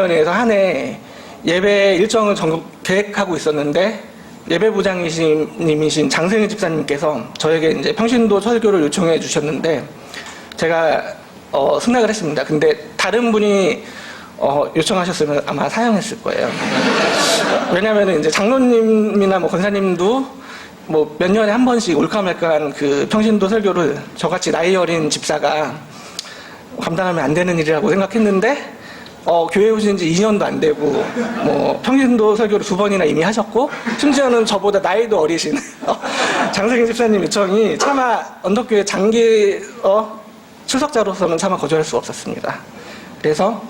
위원회에서 한 해 예배 일정을 계획하고 있었는데 예배부장님이신 장승희 집사님께서 저에게 이제 평신도 설교를 요청해 주셨는데 제가 승낙을 했습니다. 근데 다른 분이 요청하셨으면 아마 사양했을 거예요. 왜냐하면 이제 장로님이나 뭐 권사님도 뭐 몇 년에 한 번씩 올까말까한 그 평신도 설교를 저같이 나이 어린 집사가 감당하면 안 되는 일이라고 생각했는데 교회 오신 지 2년도 안 되고 뭐 평신도 설교를 2번이나 이미 하셨고 심지어는 저보다 나이도 어리신 장승희 집사님 요청이 차마 언덕교회 장기 출석자로서는 차마 거절할 수 없었습니다. 그래서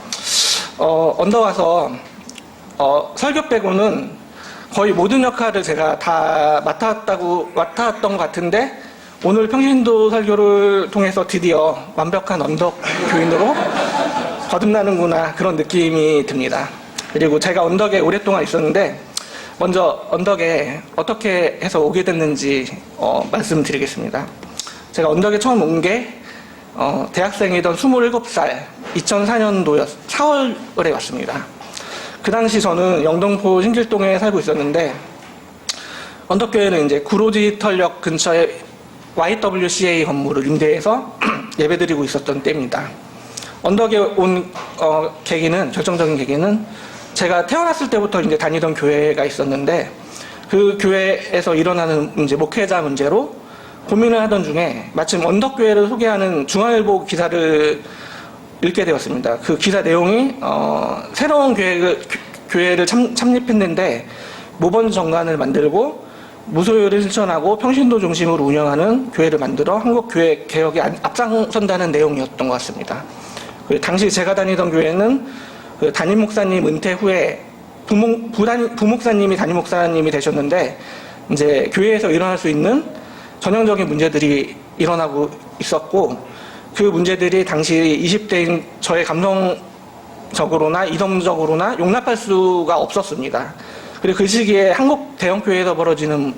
언덕 와서 설교 빼고는 거의 모든 역할을 제가 다 맡아왔던 것 같은데 오늘 평신도 설교를 통해서 드디어 완벽한 언덕 교인으로 거듭나는구나 그런 느낌이 듭니다. 그리고 제가 언덕에 오랫동안 있었는데 먼저 언덕에 어떻게 해서 오게 됐는지 말씀드리겠습니다. 제가 언덕에 처음 온 게 대학생이던 27살 2004년도 4월에 왔습니다. 그 당시 저는 영등포 신길동에 살고 있었는데 언덕교회는 이제 구로지털역 근처에 YWCA 건물을 임대해서 예배드리고 있었던 때입니다. 언덕에 온 결정적인 계기는 제가 태어났을 때부터 이제 다니던 교회가 있었는데 그 교회에서 일어나는 문제, 목회자 문제로 고민을 하던 중에 마침 언덕교회를 소개하는 중앙일보 기사를 읽게 되었습니다. 그 기사 내용이 새로운 교회를 참립했는데 모범 정관을 만들고 무소유를 실천하고 평신도 중심으로 운영하는 교회를 만들어 한국교회 개혁에 앞장선다는 내용이었던 것 같습니다. 당시 제가 다니던 교회는 그 담임 목사님 은퇴 후에 부목사님이 담임 목사님이 되셨는데 이제 교회에서 일어날 수 있는 전형적인 문제들이 일어나고 있었고 그 문제들이 당시 20대인 저의 감성적으로나 이성적으로나 용납할 수가 없었습니다. 그리고 그 시기에 한국 대형교회에서 벌어지는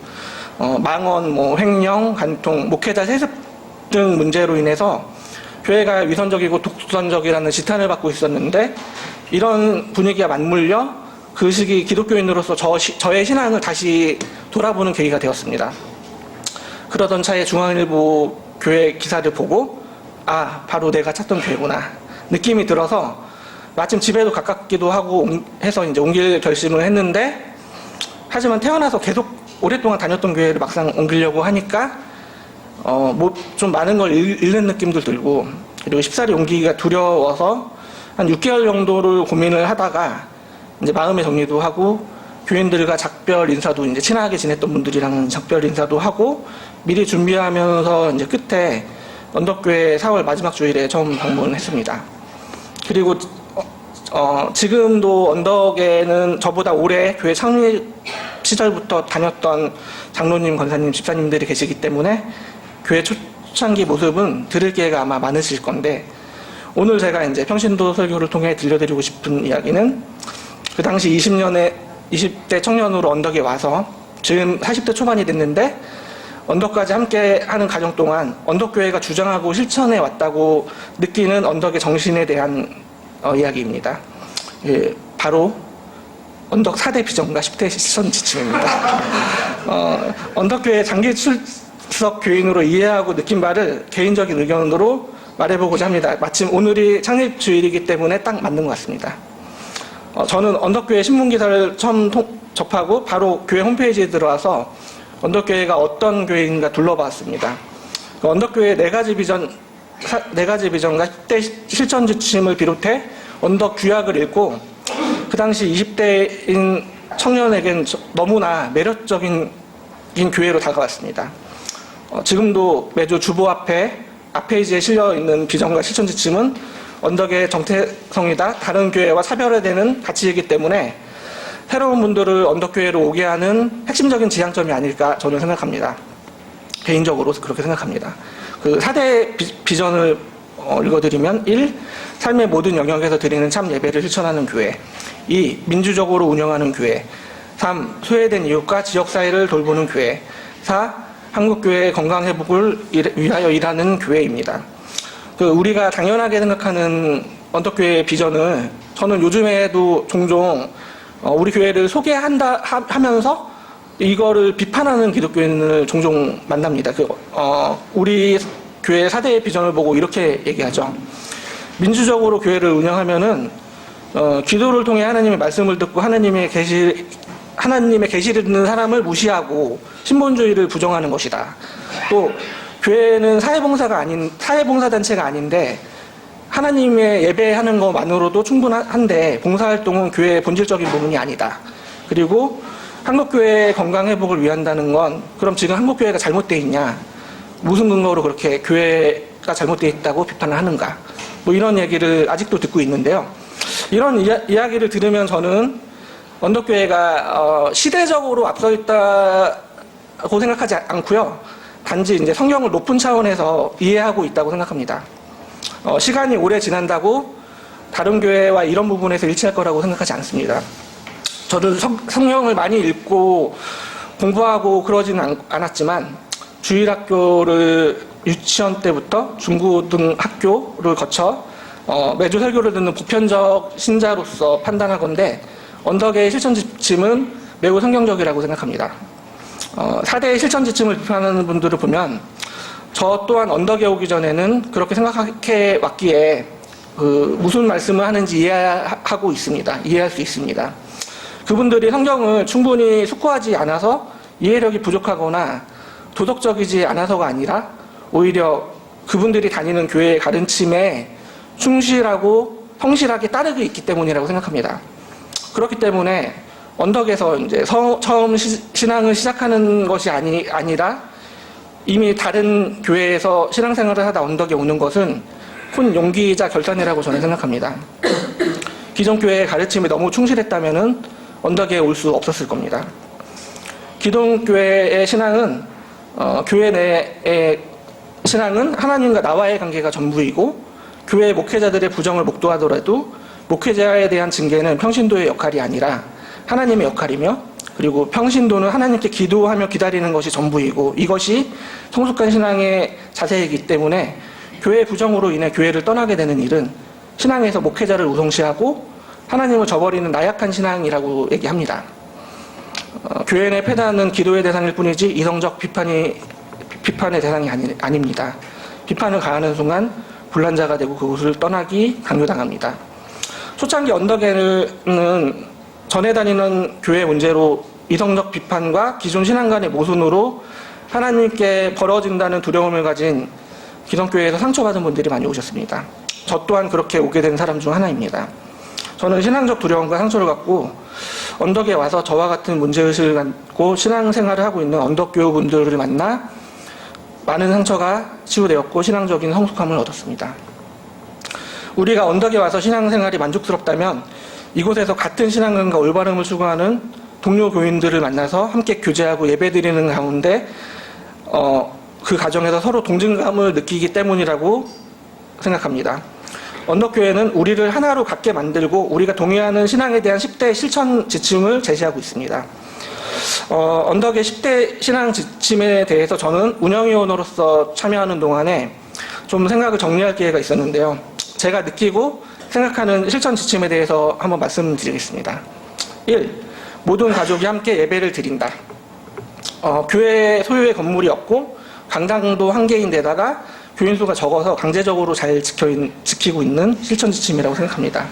망언, 횡령, 간통, 목회자 세습 등 문제로 인해서 교회가 위선적이고 독선적이라는 지탄을 받고 있었는데 이런 분위기가 맞물려 그 시기 기독교인으로서 저의 신앙을 다시 돌아보는 계기가 되었습니다. 그러던 차에 중앙일보 교회 기사를 보고 바로 내가 찾던 교회구나 느낌이 들어서 마침 집에도 가깝기도 하고 해서 이제 옮길 결심을 했는데 하지만 태어나서 계속 오랫동안 다녔던 교회를 막상 옮기려고 하니까 좀 많은 걸 잃는 느낌도 들고 그리고 쉽사리 옮기기가 두려워서 한 6개월 정도를 고민을 하다가 이제 마음의 정리도 하고 교인들과 작별 인사도 이제 친하게 지냈던 분들이랑 작별 인사도 하고 미리 준비하면서 이제 끝에 언덕교회 4월 마지막 주일에 처음 방문했습니다. 그리고 지금도 언덕에는 저보다 오래 교회 창립 시절부터 다녔던 장로님, 권사님, 집사님들이 계시기 때문에 교회 초창기 모습은 들을 기회가 아마 많으실 건데 오늘 제가 이제 평신도 설교를 통해 들려드리고 싶은 이야기는 그 당시 20대 청년으로 언덕에 와서 지금 40대 초반이 됐는데 언덕까지 함께 하는 과정 동안 언덕교회가 주장하고 실천해 왔다고 느끼는 언덕의 정신에 대한 이야기입니다. 바로 언덕 4대 비전과 10대 실천 지침입니다. 언덕교회 장기 출석 교인으로 이해하고 느낀 바를 개인적인 의견으로 말해보고자 합니다. 마침 오늘이 창립 주일이기 때문에 딱 맞는 것 같습니다. 저는 언덕교회 신문기사를 처음 접하고 바로 교회 홈페이지에 들어와서 언덕교회가 어떤 교회인가 둘러봤습니다. 언덕교회 4가지 비전과 10대 실천 지침을 비롯해 언덕 규약을 읽고 그 당시 20대인 청년에겐 너무나 매력적인 교회로 다가왔습니다. 지금도 매주 주보 앞페이지에 실려있는 비전과 실천 지침은 언덕의 정체성이다 다른 교회와 차별화되는 가치이기 때문에 새로운 분들을 언덕교회로 오게 하는 핵심적인 지향점이 아닐까 저는 생각합니다. 개인적으로 그렇게 생각합니다. 그 4대 비전을 읽어드리면 1. 삶의 모든 영역에서 드리는 참 예배를 실천하는 교회 2. 민주적으로 운영하는 교회 3. 소외된 이웃과 지역사회를 돌보는 교회 4. 한국교회의 건강회복을 위하여 일하는 교회입니다. 우리가 당연하게 생각하는 언덕교회의 비전을 저는 요즘에도 종종 우리 교회를 하면서 이거를 비판하는 기독교인을 종종 만납니다. 우리 교회 4대의 비전을 보고 이렇게 얘기하죠. 민주적으로 교회를 운영하면은 기도를 통해 하나님의 말씀을 듣고 하나님의 계시를 듣는 사람을 무시하고 신본주의를 부정하는 것이다. 또 교회는 사회봉사단체가 아닌데 하나님의 예배하는 것만으로도 충분한데 봉사활동은 교회의 본질적인 부분이 아니다. 그리고 한국교회의 건강회복을 위한다는 건 그럼 지금 한국교회가 잘못되어 있냐? 무슨 근거로 그렇게 교회가 잘못되어 있다고 비판을 하는가? 뭐 이런 얘기를 아직도 듣고 있는데요. 이런 이야기를 들으면 저는 언덕교회가 시대적으로 앞서 있다고 생각하지 않고요. 단지 이제 성경을 높은 차원에서 이해하고 있다고 생각합니다. 시간이 오래 지난다고 다른 교회와 이런 부분에서 일치할 거라고 생각하지 않습니다. 저도 성경을 많이 읽고 공부하고 그러지는 않았지만 주일학교를 유치원 때부터 중고등학교를 거쳐 매주 설교를 듣는 보편적 신자로서 판단하건대 언덕의 실천 지침은 매우 성경적이라고 생각합니다. 4대의 실천 지침을 비판하는 분들을 보면 저 또한 언덕에 오기 전에는 그렇게 생각해 왔기에 무슨 말씀을 하는지 이해할 수 있습니다. 그분들이 성경을 충분히 숙고하지 않아서 이해력이 부족하거나 도덕적이지 않아서가 아니라 오히려 그분들이 다니는 교회의 가르침에 충실하고 성실하게 따르고 있기 때문이라고 생각합니다. 그렇기 때문에 언덕에서 이제 처음 신앙을 시작하는 것이 아니라 이미 다른 교회에서 신앙생활을 하다 언덕에 오는 것은 큰 용기이자 결단이라고 저는 생각합니다. 기존 교회의 가르침에 너무 충실했다면은 언덕에 올 수 없었을 겁니다. 기존 교회의 신앙은 교회 내의 신앙은 하나님과 나와의 관계가 전부이고 교회 목회자들의 부정을 목도하더라도 목회자에 대한 징계는 평신도의 역할이 아니라 하나님의 역할이며 그리고 평신도는 하나님께 기도하며 기다리는 것이 전부이고 이것이 성숙한 신앙의 자세이기 때문에 교회 부정으로 인해 교회를 떠나게 되는 일은 신앙에서 목회자를 우선시하고 하나님을 저버리는 나약한 신앙이라고 얘기합니다. 교회 내 패단은 기도의 대상일 뿐이지 이성적 비판의 대상이 아닙니다. 비판을 가하는 순간 불난자가 되고 그곳을 떠나기 강요당합니다. 초창기 언덕에는 전에 다니는 교회 문제로 이성적 비판과 기존 신앙 간의 모순으로 하나님께 벌어진다는 두려움을 가진 기성교회에서 상처받은 분들이 많이 오셨습니다. 저 또한 그렇게 오게 된 사람 중 하나입니다. 저는 신앙적 두려움과 상처를 갖고 언덕에 와서 저와 같은 문제의식을 갖고 신앙생활을 하고 있는 언덕교우분들을 만나 많은 상처가 치유되었고 신앙적인 성숙함을 얻었습니다. 우리가 언덕에 와서 신앙생활이 만족스럽다면 이곳에서 같은 신앙관과 올바름을 추구하는 동료 교인들을 만나서 함께 교제하고 예배드리는 가운데 그 과정에서 서로 동질감을 느끼기 때문이라고 생각합니다. 언덕교회는 우리를 하나로 갖게 만들고 우리가 동의하는 신앙에 대한 10대 실천 지침을 제시하고 있습니다. 언덕의 10대 신앙 지침에 대해서 저는 운영위원으로서 참여하는 동안에 좀 생각을 정리할 기회가 있었는데요. 제가 느끼고 생각하는 실천 지침에 대해서 한번 말씀드리겠습니다. 1. 모든 가족이 함께 예배를 드린다. 교회 소유의 건물이 없고 강당도 한 개인데다가 교인 수가 적어서 강제적으로 잘 지키고 있는 실천 지침이라고 생각합니다.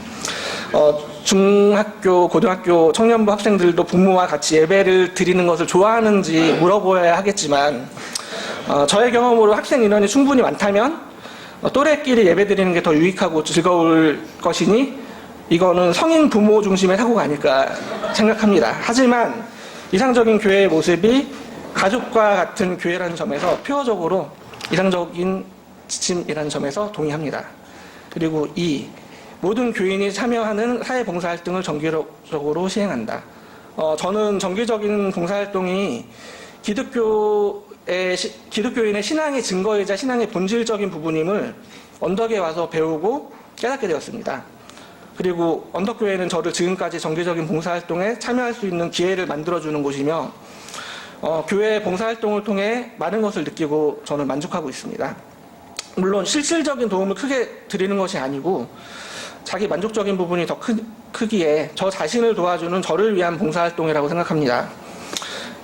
중학교, 고등학교 청년부 학생들도 부모와 같이 예배를 드리는 것을 좋아하는지 물어보아야 하겠지만 저의 경험으로 학생 인원이 충분히 많다면 또래끼리 예배드리는 게 더 유익하고 즐거울 것이니 이거는 성인 부모 중심의 사고가 아닐까 생각합니다. 하지만 이상적인 교회의 모습이 가족과 같은 교회라는 점에서 표어적으로 이상적인 지침이라는 점에서 동의합니다. 그리고 2. 모든 교인이 참여하는 사회봉사활동을 정기적으로 시행한다. 저는 정기적인 봉사활동이 기독교인의 신앙의 증거이자 신앙의 본질적인 부분임을 언덕에 와서 배우고 깨닫게 되었습니다. 그리고 언덕교회는 저를 지금까지 정기적인 봉사활동에 참여할 수 있는 기회를 만들어주는 곳이며 교회 봉사활동을 통해 많은 것을 느끼고 저는 만족하고 있습니다. 물론 실질적인 도움을 크게 드리는 것이 아니고 자기 만족적인 부분이 더 크기에 저 자신을 도와주는 저를 위한 봉사활동이라고 생각합니다.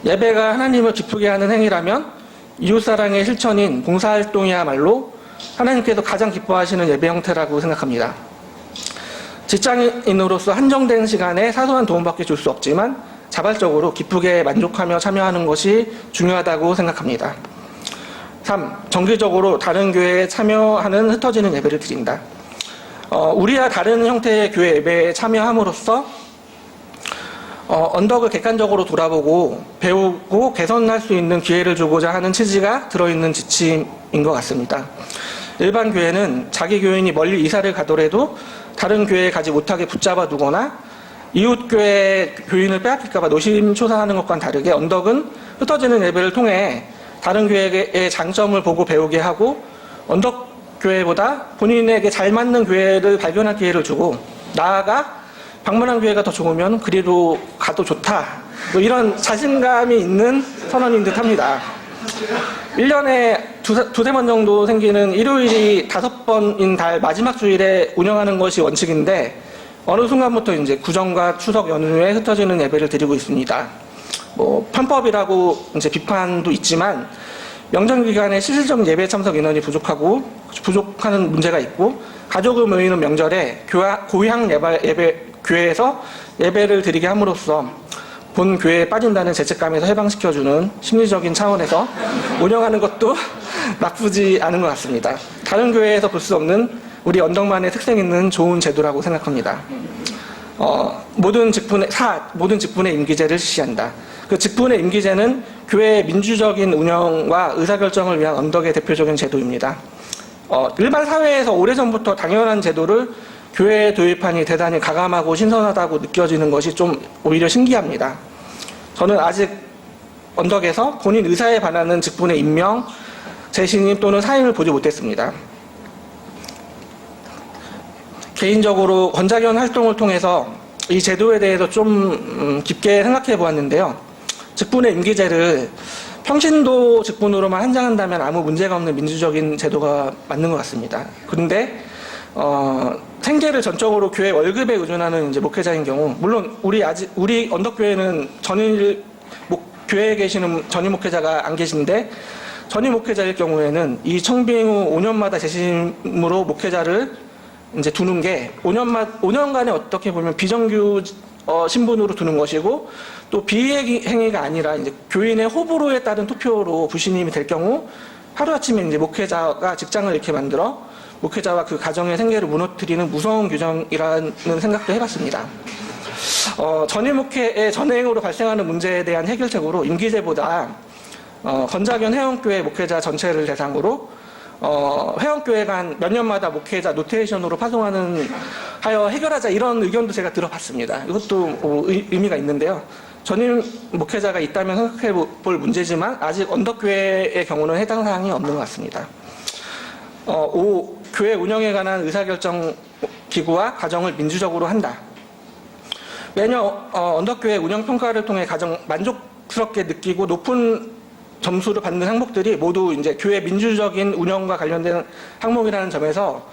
예배가 하나님을 기쁘게 하는 행위라면 이웃사랑의 실천인 봉사활동이야말로 하나님께서 가장 기뻐하시는 예배 형태라고 생각합니다. 직장인으로서 한정된 시간에 사소한 도움밖에 줄 수 없지만 자발적으로 기쁘게 만족하며 참여하는 것이 중요하다고 생각합니다. 3. 정기적으로 다른 교회에 참여하는 흩어지는 예배를 드린다. 우리와 다른 형태의 교회 예배에 참여함으로써 언덕을 객관적으로 돌아보고 배우고 개선할 수 있는 기회를 주고자 하는 취지가 들어있는 지침인 것 같습니다. 일반 교회는 자기 교인이 멀리 이사를 가더라도 다른 교회에 가지 못하게 붙잡아 두거나 이웃 교회 교인을 빼앗길까봐 노심초사하는 것과는 다르게 언덕은 흩어지는 예배를 통해 다른 교회의 장점을 보고 배우게 하고 언덕 교회보다 본인에게 잘 맞는 교회를 발견할 기회를 주고 나아가 방문한 교회가 더 좋으면 그리로 가도 좋다. 뭐 이런 자신감이 있는 선언인 듯 합니다. 1년에 두세 번 정도 생기는 일요일이 5번인 달 마지막 주일에 운영하는 것이 원칙인데 어느 순간부터 이제 구정과 추석 연휴에 흩어지는 예배를 드리고 있습니다. 뭐 편법이라고 이제 비판도 있지만 명절 기간에 실질적인 예배 참석 인원이 부족하는 문제가 있고 가족을 모이는 명절에 고향 교회에서 예배를 드리게 함으로써 본 교회에 빠진다는 죄책감에서 해방시켜주는 심리적인 차원에서 운영하는 것도 나쁘지 않은 것 같습니다. 다른 교회에서 볼 수 없는 우리 언덕만의 특색 있는 좋은 제도라고 생각합니다. 모든 직분의 임기제를 실시한다. 그 직분의 임기제는 교회의 민주적인 운영과 의사결정을 위한 언덕의 대표적인 제도입니다. 일반 사회에서 오래전부터 당연한 제도를 교회에 도입하니 대단히 가감하고 신선하다고 느껴지는 것이 좀 오히려 신기합니다. 저는 아직 언덕에서 본인 의사에 반하는 직분의 임명, 재신임 또는 사임을 보지 못했습니다. 개인적으로 권자견 활동을 통해서 이 제도에 대해서 좀 깊게 생각해 보았는데요. 직분의 임기제를 평신도 직분으로만 한정한다면 아무 문제가 없는 민주적인 제도가 맞는 것 같습니다. 그런데 생계를 전적으로 교회 월급에 의존하는 이제 목회자인 경우, 물론 우리 언덕교회는 교회에 계시는 전임 목회자가 안 계신데 전임 목회자일 경우에는 이 청빙 후 5년마다 재심으로 목회자를 이제 두는 게 5년간에 어떻게 보면 비정규 신분으로 두는 것이고 또 비행위가 아니라 이제 교인의 호불호에 따른 투표로 부신임이 될 경우 하루아침에 이제 목회자가 직장을 이렇게 만들어 목회자와 그 가정의 생계를 무너뜨리는 무서운 규정이라는 생각도 해봤습니다. 전임 목회의 전행으로 발생하는 문제에 대한 해결책으로 임기제보다 건자견 회원교회 목회자 전체를 대상으로 회원교회가 몇 년마다 목회자 노테이션으로 파송하는 하여 해결하자 이런 의견도 제가 들어봤습니다. 이것도 의미가 있는데요. 전임 목회자가 있다면 생각해 볼 문제지만 아직 언덕교회의 경우는 해당 사항이 없는 것 같습니다. 5. 교회 운영에 관한 의사결정 기구와 가정을 민주적으로 한다. 매년 언덕교회 운영평가를 통해 가장 만족스럽게 느끼고 높은 점수를 받는 항목들이 모두 이제 교회 민주적인 운영과 관련된 항목이라는 점에서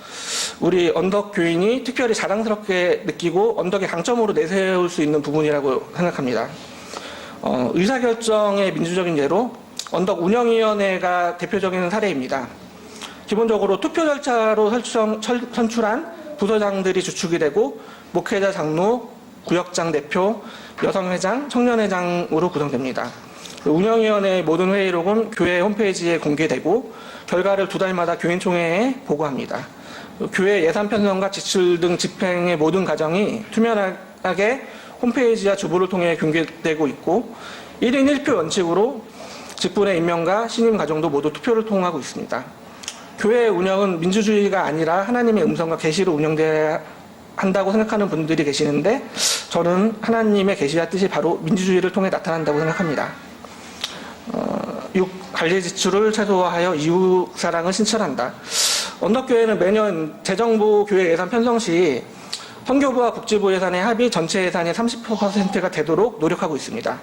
우리 언덕 교인이 특별히 자랑스럽게 느끼고 언덕의 강점으로 내세울 수 있는 부분이라고 생각합니다. 의사결정의 민주적인 예로 언덕 운영위원회가 대표적인 사례입니다. 기본적으로 투표 절차로 선출한 부서장들이 주축이 되고 목회자 장로, 구역장 대표, 여성회장, 청년회장으로 구성됩니다. 운영위원회의 모든 회의록은 교회 홈페이지에 공개되고 결과를 2달마다 교인총회에 보고합니다. 교회 예산 편성과 지출 등 집행의 모든 과정이 투명하게 홈페이지와 주부를 통해 공개되고 있고 1인 1표 원칙으로 직분의 임명과 신임 과정도 모두 투표를 통하고 있습니다. 교회 운영은 민주주의가 아니라 하나님의 음성과 계시로 운영돼야 한다고 생각하는 분들이 계시는데 저는 하나님의 계시와 뜻이 바로 민주주의를 통해 나타난다고 생각합니다. 6. 관리 지출을 최소화하여 이웃 사랑을 신철한다. 언덕교회는 매년 재정부 교회 예산 편성 시 선교부와 국지부 예산의 합이 전체 예산의 30%가 되도록 노력하고 있습니다.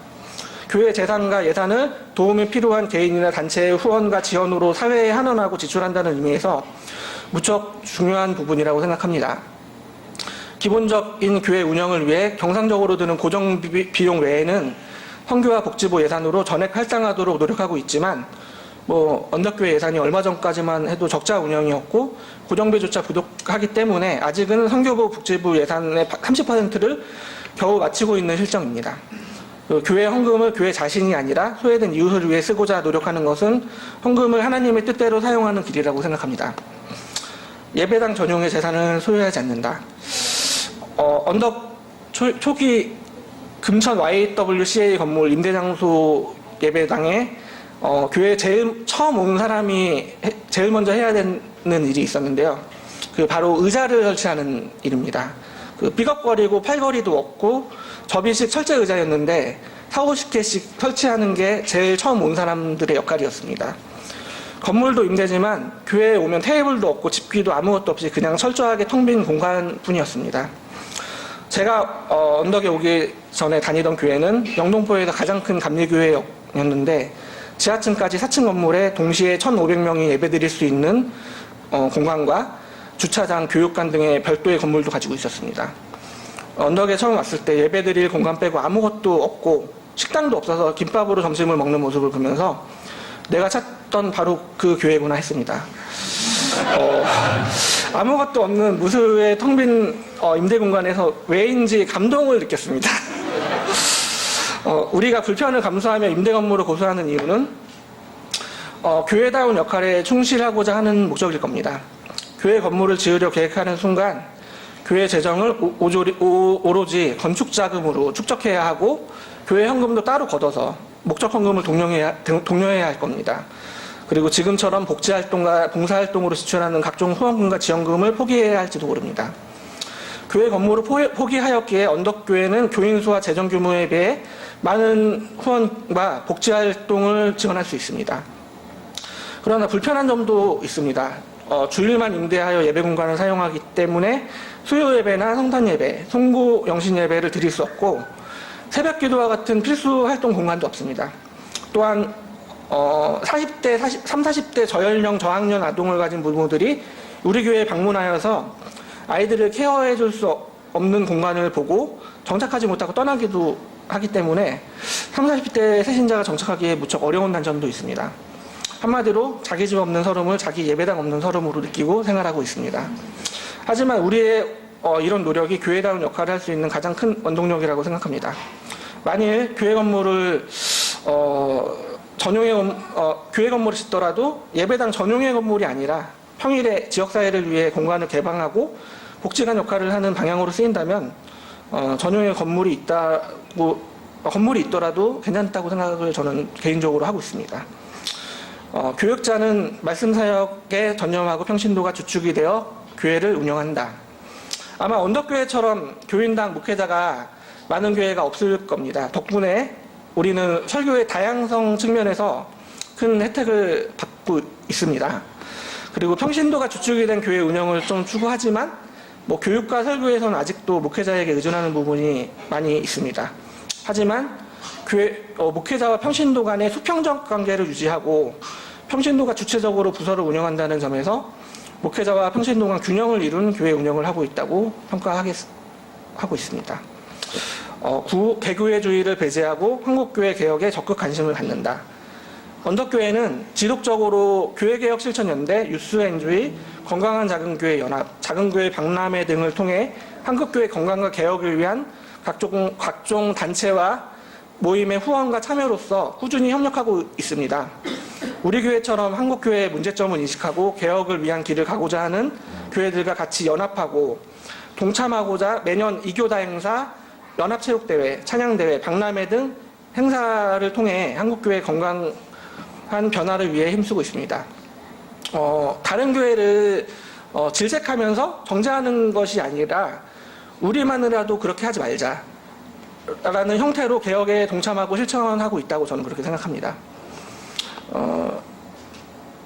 교회 재산과 예산을 도움이 필요한 개인이나 단체의 후원과 지원으로 사회에 환원하고 지출한다는 의미에서 무척 중요한 부분이라고 생각합니다. 기본적인 교회 운영을 위해 경상적으로 드는 고정 비용 외에는 선교와 복지부 예산으로 전액 할당하도록 노력하고 있지만 언덕교회 예산이 얼마 전까지만 해도 적자 운영이었고 고정비조차 부족하기 때문에 아직은 선교부 복지부 예산의 30%를 겨우 마치고 있는 실정입니다. 교회 헌금을 교회 자신이 아니라 소외된 이웃을 위해 쓰고자 노력하는 것은 헌금을 하나님의 뜻대로 사용하는 길이라고 생각합니다. 예배당 전용의 재산을 소유하지 않는다. 언덕 초기 금천 YWCA 건물 임대장소 예배당에 교회에 제일 처음 온 사람이 제일 먼저 해야 되는 일이 있었는데요. 바로 의자를 설치하는 일입니다. 삐걱거리고 팔걸이도 없고 접이식 철제 의자였는데 40-50개씩 설치하는 게 제일 처음 온 사람들의 역할이었습니다. 건물도 임대지만 교회에 오면 테이블도 없고 집기도 아무것도 없이 그냥 철저하게 텅 빈 공간뿐이었습니다. 제가 언덕에 오기 전에 다니던 교회는 영동포에서 가장 큰 감리교회였는데 지하층까지 4층 건물에 동시에 1,500명이 예배드릴 수 있는 공간과 주차장, 교육관 등의 별도의 건물도 가지고 있었습니다. 언덕에 처음 왔을 때 예배드릴 공간 빼고 아무것도 없고 식당도 없어서 김밥으로 점심을 먹는 모습을 보면서 내가 찾던 바로 그 교회구나 했습니다. 아무것도 없는 무수의 텅 빈 임대 공간에서 왜인지 감동을 느꼈습니다. 우리가 불편을 감수하며 임대 건물을 고수하는 이유는 교회다운 역할에 충실하고자 하는 목적일 겁니다. 교회 건물을 지으려 계획하는 순간 교회 재정을 오로지 건축 자금으로 축적해야 하고 교회 현금도 따로 걷어서 목적 헌금을 독려해야 할 겁니다. 그리고 지금처럼 복지활동과 봉사활동으로 지출하는 각종 후원금과 지원금을 포기해야 할지도 모릅니다. 교회 건물을 포기하였기에 언덕교회는 교인 수와 재정 규모에 비해 많은 후원과 복지활동을 지원할 수 있습니다. 그러나 불편한 점도 있습니다. 주일만 임대하여 예배 공간을 사용하기 때문에 수요 예배나 성탄 예배, 송고 영신 예배를 드릴 수 없고 새벽 기도와 같은 필수 활동 공간도 없습니다. 또한 40대 저연령 저학년 아동을 가진 부모들이 우리 교회에 방문하여서 아이들을 케어해 줄 수 없는 공간을 보고 정착하지 못하고 떠나기도 하기 때문에 30, 40대 새신자가 정착하기에 무척 어려운 단점도 있습니다. 한마디로 자기 집 없는 서름을 자기 예배당 없는 서름으로 느끼고 생활하고 있습니다. 하지만 우리의 이런 노력이 교회다운 역할을 할 수 있는 가장 큰 원동력이라고 생각합니다. 만일 교회 건물을 교회 건물을 짓더라도 예배당 전용의 건물이 아니라 평일에 지역사회를 위해 공간을 개방하고 복지관 역할을 하는 방향으로 쓰인다면 전용의 건물이 있더라도 괜찮다고 생각을 저는 개인적으로 하고 있습니다. 교육자는 말씀사역에 전념하고 평신도가 주축이 되어 교회를 운영한다. 아마 언덕교회처럼 교인당 목회자가 많은 교회가 없을 겁니다. 덕분에 우리는 설교의 다양성 측면에서 큰 혜택을 받고 있습니다. 그리고 평신도가 주축이 된 교회 운영을 좀 추구하지만 교육과 설교에서는 아직도 목회자에게 의존하는 부분이 많이 있습니다. 하지만 목회자와 평신도 간의 수평적 관계를 유지하고 평신도가 주체적으로 부서를 운영한다는 점에서 목회자와 평신도 간 균형을 이룬 교회 운영을 하고 있다고 평가하고 있습니다. 개교회주의를 배제하고 한국교회 개혁에 적극 관심을 갖는다. 언덕교회는 지속적으로 교회개혁 실천연대, 유스엔주의, 건강한 작은교회 연합, 작은교회 박람회 등을 통해 한국교회 건강과 개혁을 위한 각종 단체와 모임의 후원과 참여로서 꾸준히 협력하고 있습니다. 우리 교회처럼 한국교회의 문제점을 인식하고 개혁을 위한 길을 가고자 하는 교회들과 같이 연합하고 동참하고자 매년 이교다 행사, 연합체육대회, 찬양대회, 박람회 등 행사를 통해 한국교회의 건강한 변화를 위해 힘쓰고 있습니다. 다른 교회를 질책하면서 정죄하는 것이 아니라 우리만이라도 그렇게 하지 말자 라는 형태로 개혁에 동참하고 실천하고 있다고 저는 그렇게 생각합니다.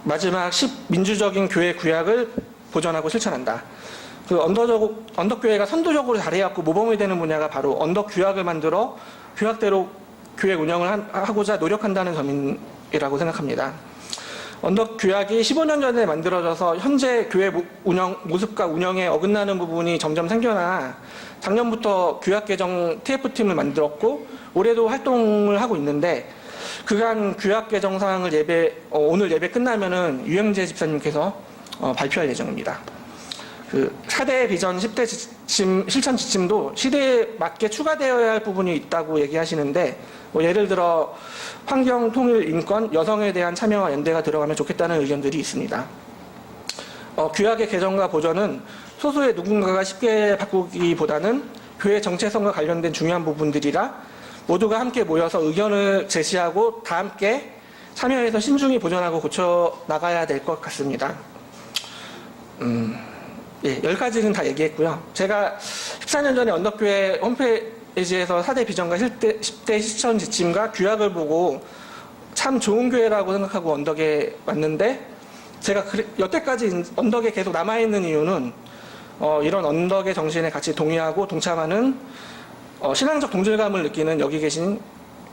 마지막 10. 민주적인 교회 구약을 보존하고 실천한다. 언덕교회가 선도적으로 잘해왔고 모범이 되는 분야가 바로 언덕규약을 만들어 규약대로 교회 운영을 하고자 노력한다는 점이라고 생각합니다. 언덕 규약이 15년 전에 만들어져서 현재 교회 모습과 운영에 어긋나는 부분이 점점 생겨나 작년부터 규약 개정 TF팀을 만들었고 올해도 활동을 하고 있는데 그간 규약 개정 사항을 오늘 예배 끝나면은 유영재 집사님께서 발표할 예정입니다. 그 4대 비전 10대 실천 지침도 시대에 맞게 추가되어야 할 부분이 있다고 얘기하시는데 예를 들어 환경, 통일, 인권, 여성에 대한 참여와 연대가 들어가면 좋겠다는 의견들이 있습니다. 규약의 개정과 보전은 소수의 누군가가 쉽게 바꾸기보다는 교회 정체성과 관련된 중요한 부분들이라 모두가 함께 모여서 의견을 제시하고 다 함께 참여해서 신중히 보전하고 고쳐 나가야 될 것 같습니다. 10가지는 다 얘기했고요. 제가 14년 전에 언덕교회 홈페이지에서 4대 비전과 10대 실천 지침과 규약을 보고 참 좋은 교회라고 생각하고 언덕에 왔는데 제가 여태까지 언덕에 계속 남아있는 이유는 이런 언덕의 정신에 같이 동의하고 동참하는 신앙적 동질감을 느끼는 여기 계신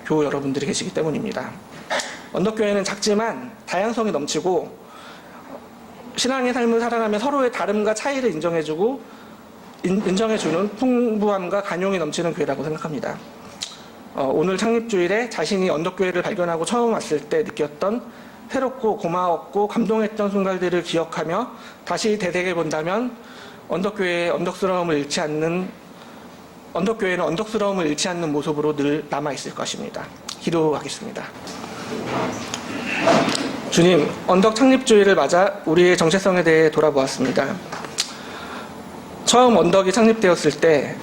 교우 여러분들이 계시기 때문입니다. 언덕교회는 작지만 다양성이 넘치고 신앙의 삶을 살아가며 서로의 다름과 차이를 인정해주는 풍부함과 간용이 넘치는 교회라고 생각합니다. 오늘 창립주일에 자신이 언덕교회를 발견하고 처음 왔을 때 느꼈던 새롭고 고마웠고 감동했던 순간들을 기억하며 다시 되새겨본다면 언덕교회는 언덕스러움을 잃지 않는 모습으로 늘 남아있을 것입니다. 기도하겠습니다. 주님, 언덕 창립주일을 맞아 우리의 정체성에 대해 돌아보았습니다. 처음 언덕이 창립되었을 때